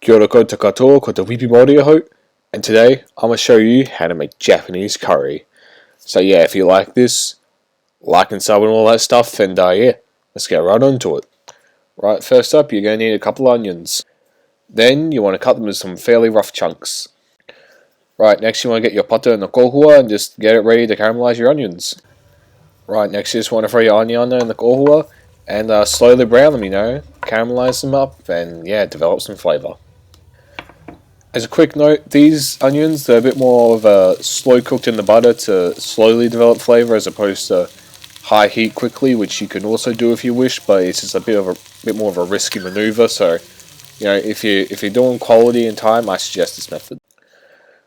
Kia ora koutou katoa, ko te Wipi Māori ahau, and today I'm going to show you how to make Japanese curry. So yeah, if you like this, like and sub and all that stuff, and yeah, let's get right on to it. Right, first up you're going to need a couple of onions. Then you want to cut them into some fairly rough chunks. Right, next you want to get your pata and the kohua and just get it ready to caramelize your onions. Right, next you just want to throw your onion in the kohua and slowly brown them, caramelize them up and yeah, develop some flavour. As a quick note, these onions, they're a bit more of a slow cooked in the butter to slowly develop flavour as opposed to high heat quickly, which you can also do if you wish, but it's just a bit more of a risky manoeuvre. So, if you're doing quality and time, I suggest this method.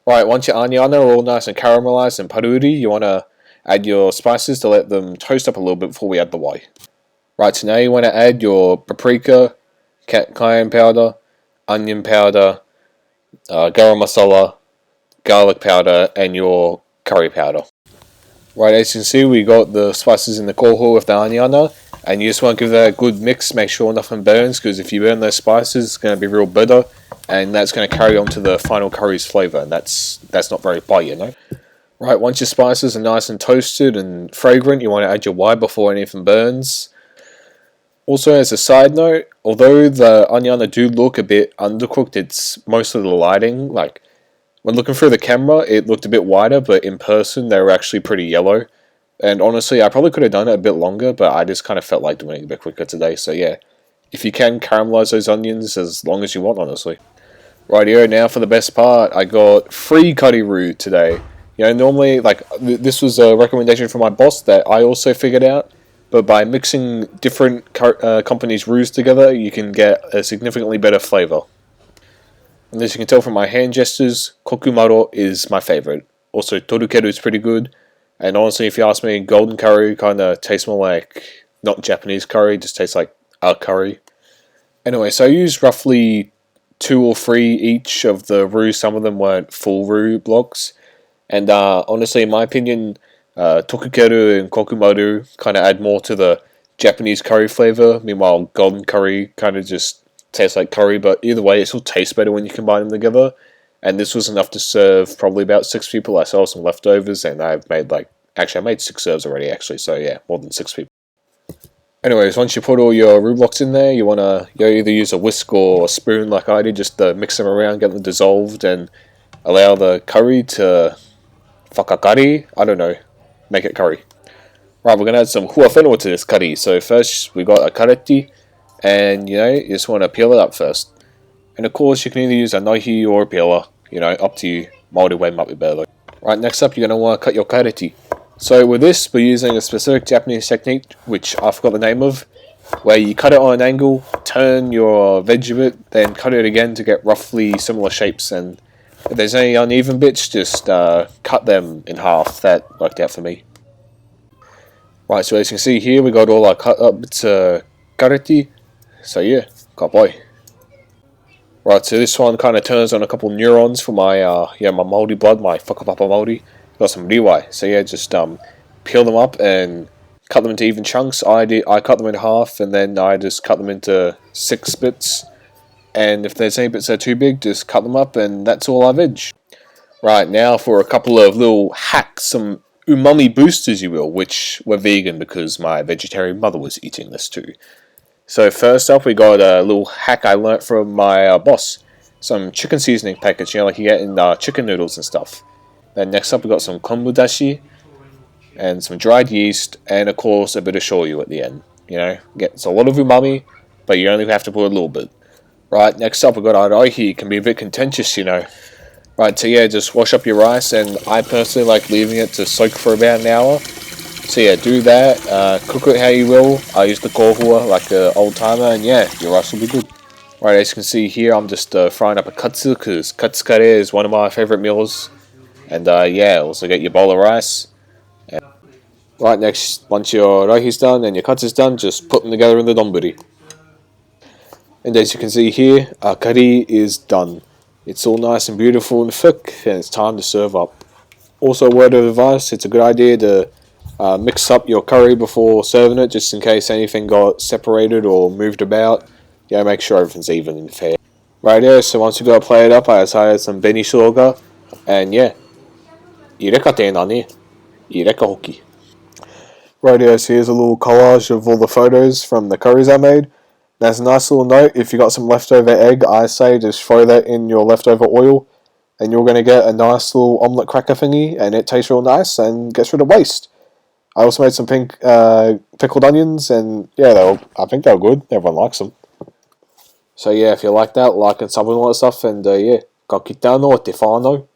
Right, once your onion are all nice and caramelised and paruri, you want to add your spices to let them toast up a little bit before we add the wai. Right, so now you want to add your paprika, cayenne powder, onion powder, garam masala, garlic powder, and your curry powder. Right, as you can see, we got the spices in the kohua with the onion, and you just want to give that a good mix, make sure nothing burns, because if you burn those spices, it's going to be real bitter, and that's going to carry on to the final curry's flavour, and that's not very pai, Right, once your spices are nice and toasted and fragrant, you want to add your wai before anything burns. Also, as a side note, although the onion do look a bit undercooked, it's mostly the lighting. Like, when looking through the camera, it looked a bit whiter, but in person, they were actually pretty yellow. And honestly, I probably could have done it a bit longer, but I just kind of felt like doing it a bit quicker today. So yeah, if you can, caramelize those onions as long as you want, honestly. Rightio, now for the best part, I got free curry roux today. Normally, this was a recommendation from my boss that I also figured out. But by mixing different companies' roux together, you can get a significantly better flavour. And as you can tell from my hand gestures, kokumaro is my favourite. Also, torukeru is pretty good. And honestly, if you ask me, golden curry kind of tastes more like, not Japanese curry, just tastes like a curry. Anyway, so I used roughly 2 or 3 each of the roux. Some of them weren't full roux blocks. And honestly, in my opinion, tokukeru and kokumaru kind of add more to the Japanese curry flavour. Meanwhile, golden curry kind of just tastes like curry, but either way, it still tastes better when you combine them together. And this was enough to serve probably about 6 people. I still have some leftovers, and I made 6 serves already, actually. So yeah, more than 6 people. Anyways, once you put all your roux blocks in there, you want to either use a whisk or a spoon like I did, just to mix them around, get them dissolved, and allow the curry to whakakari, I don't know, make it curry. Right, we're going to add some huawhenua to this curry. So first, we got a kareti, and you just want to peel it up first. And of course, you can either use a naihi or a peeler, up to you. Māori way might be better. Right, next up, you're going to want to cut your kareti. So with this, we're using a specific Japanese technique, which I forgot the name of, where you cut it on an angle, turn your veg a bit, then cut it again to get roughly similar shapes. And if there's any uneven bits, just cut them in half. That worked out for me. Right, so as you can see here, we got all our cut up bits of kareti. So yeah, ka boy. Right, so this one kind of turns on a couple neurons for my my Māori blood, my whakapapa Māori. Got some riwai. So yeah, just peel them up and cut them into even chunks. I cut them in half, and then I just cut them into 6 bits. And if there's any bits that are too big, just cut them up, and that's all our veg. Right, now for a couple of little hacks, some umami boosters, you will, which were vegan because my vegetarian mother was eating this too. So first up, we got a little hack I learnt from my boss. Some chicken seasoning packets, like you get in chicken noodles and stuff. Then next up, we got some kombu dashi, and some dried yeast, and of course a bit of shoyu at the end. It's a lot of umami, but you only have to put a little bit. Right, next up we got arai. It can be a bit contentious, Right, so yeah, just wash up your rice, and I personally like leaving it to soak for about an hour. So yeah, do that, cook it how you will. I use the kohua like an old timer, and yeah, your rice will be good. Right, as you can see here, I'm just frying up a katsu, because katsu kare is one of my favourite meals. And yeah, also get your bowl of rice. And right, next, once your raihi's done and your katsu's done, just put them together in the donburi. And as you can see here, our curry is done. It's all nice and beautiful and thick, and it's time to serve up. Also, a word of advice, it's a good idea to mix up your curry before serving it, just in case anything got separated or moved about. Make sure everything's even and fair. Right there, so once you got play it up, I decided some Benny Sugar, and yeah, Ireka Tenani, Ireka Hoki. Right here, so here's a little collage of all the photos from the curries I made. There's a nice little note, if you got some leftover egg, I say just throw that in your leftover oil, and you're going to get a nice little omelette cracker thingy, and it tastes real nice and gets rid of waste. I also made some pink pickled onions, and yeah, I think they're good. Everyone likes them. So yeah, if you like that, like and sub and all that stuff, and yeah, kakitano o te whānau.